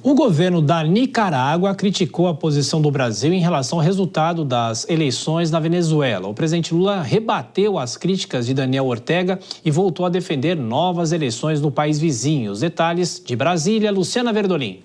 O governo da Nicarágua criticou a posição do Brasil em relação ao resultado das eleições na Venezuela. O presidente Lula rebateu as críticas de Daniel Ortega e voltou a defender novas eleições no país vizinho. Os detalhes de Brasília, Luciana Verdolim.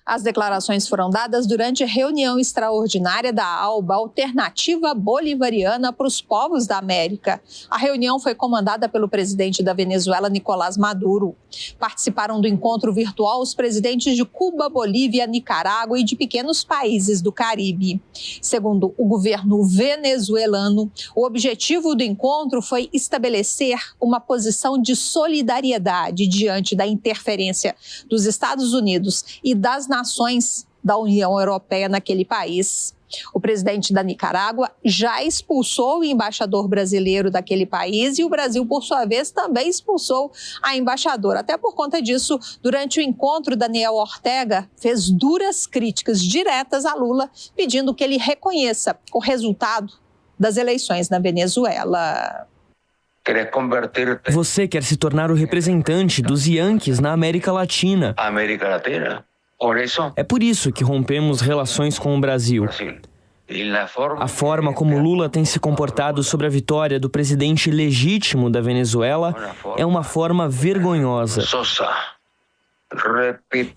As declarações foram dadas durante a reunião extraordinária da ALBA, Alternativa Bolivariana para os Povos da América. A reunião foi comandada pelo presidente da Venezuela, Nicolás Maduro. Participaram do encontro virtual os presidentes de Cuba, Bolívia, Nicarágua e de pequenos países do Caribe. Segundo o governo venezuelano, o objetivo do encontro foi estabelecer uma posição de solidariedade diante da interferência dos Estados Unidos e das nações da União Europeia naquele país. O presidente da Nicarágua já expulsou o embaixador brasileiro daquele país e o Brasil, por sua vez, também expulsou a embaixadora. Até por conta disso, durante o encontro, Daniel Ortega fez duras críticas diretas a Lula, pedindo que ele reconheça o resultado das eleições na Venezuela. Você quer se tornar o representante dos Yankees na América Latina. É por isso que rompemos relações com o Brasil. A forma como Lula tem se comportado sobre a vitória do presidente legítimo da Venezuela é uma forma vergonhosa.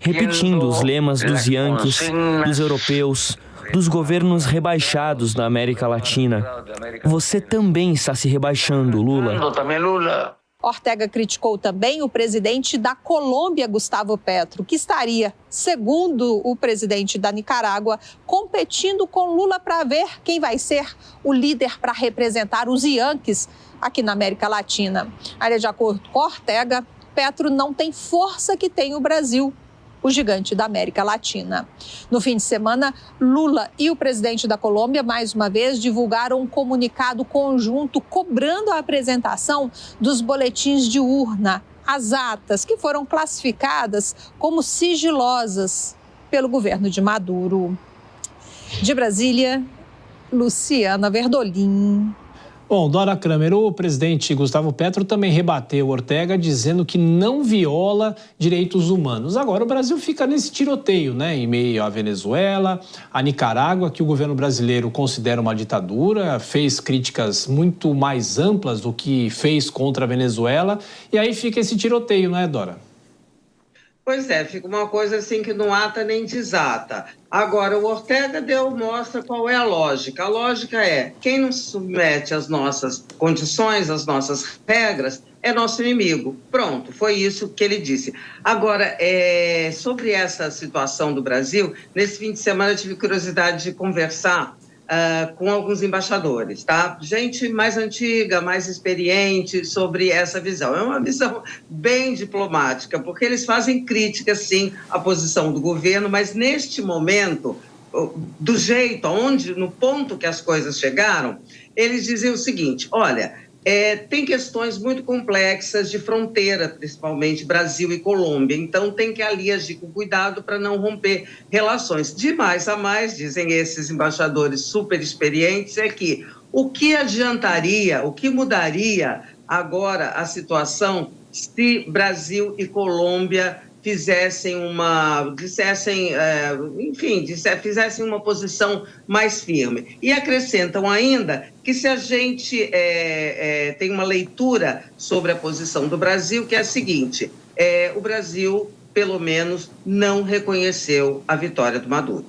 Repetindo os lemas dos Yankees, dos europeus, dos governos rebaixados da América Latina. Você também está se rebaixando, Lula. Ortega criticou também o presidente da Colômbia, Gustavo Petro, que estaria, segundo o presidente da Nicarágua, competindo com Lula para ver quem vai ser o líder para representar os Yankees aqui na América Latina. De acordo com Ortega, Petro não tem força que tem o Brasil, o gigante da América Latina. No fim de semana, Lula e o presidente da Colômbia, mais uma vez, divulgaram um comunicado conjunto cobrando a apresentação dos boletins de urna, as atas, que foram classificadas como sigilosas pelo governo de Maduro. De Brasília, Luciana Verdolim. Bom, Dora Kramer, o presidente Gustavo Petro também rebateu Ortega, dizendo que não viola direitos humanos. Agora, o Brasil fica nesse tiroteio, né, em meio à Venezuela, a Nicarágua, que o governo brasileiro considera uma ditadura, fez críticas muito mais amplas do que fez contra a Venezuela, e aí fica esse tiroteio, não é, Dora? Pois é, fica uma coisa assim que não ata nem desata. Agora, o Ortega mostra qual é a lógica. A lógica é, quem não se submete às nossas condições, às nossas regras, é nosso inimigo. Pronto, foi isso que ele disse. Agora, sobre essa situação do Brasil, nesse fim de semana eu tive curiosidade de conversar com alguns embaixadores, tá? Gente mais antiga, mais experiente sobre essa visão. É uma visão bem diplomática, porque eles fazem críticas, sim, à posição do governo, mas neste momento, do jeito, no ponto que as coisas chegaram, eles diziam o seguinte, olha, tem questões muito complexas de fronteira, principalmente Brasil e Colômbia, então tem que ali agir com cuidado para não romper relações. De mais a mais, dizem esses embaixadores super experientes, é que o que adiantaria, o que mudaria agora a situação se Brasil e Colômbia fizessem uma posição mais firme. E acrescentam ainda que se a gente tem uma leitura sobre a posição do Brasil, que é a seguinte, o Brasil, pelo menos, não reconheceu a vitória do Maduro.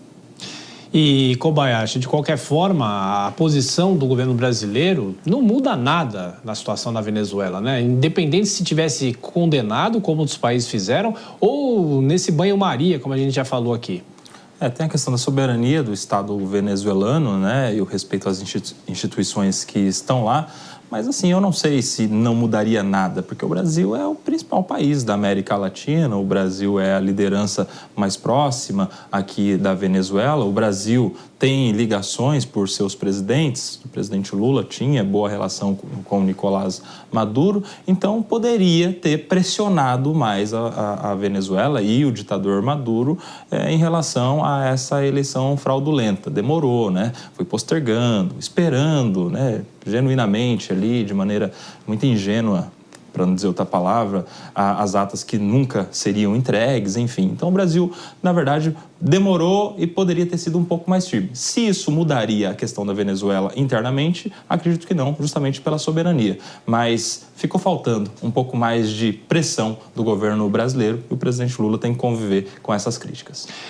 E, Kobayashi, de qualquer forma, a posição do governo brasileiro não muda nada na situação na Venezuela, né? Independente se tivesse condenado, como outros países fizeram, ou nesse banho-maria, como a gente já falou aqui. Tem a questão da soberania do Estado venezuelano, né? E o respeito às instituições que estão lá. Mas, assim, eu não sei se não mudaria nada, porque o Brasil é o principal país da América Latina, o Brasil é a liderança mais próxima aqui da Venezuela, o Brasil tem ligações por seus presidentes, o presidente Lula tinha boa relação com o Nicolás Maduro, então poderia ter pressionado mais a Venezuela e o ditador Maduro em relação a essa eleição fraudulenta. Demorou, né? Foi postergando, esperando, né? Genuinamente ali, de maneira muito ingênua, para não dizer outra palavra, as atas que nunca seriam entregues, enfim. Então o Brasil, na verdade, demorou e poderia ter sido um pouco mais firme. Se isso mudaria a questão da Venezuela internamente, acredito que não, justamente pela soberania. Mas ficou faltando um pouco mais de pressão do governo brasileiro e o presidente Lula tem que conviver com essas críticas.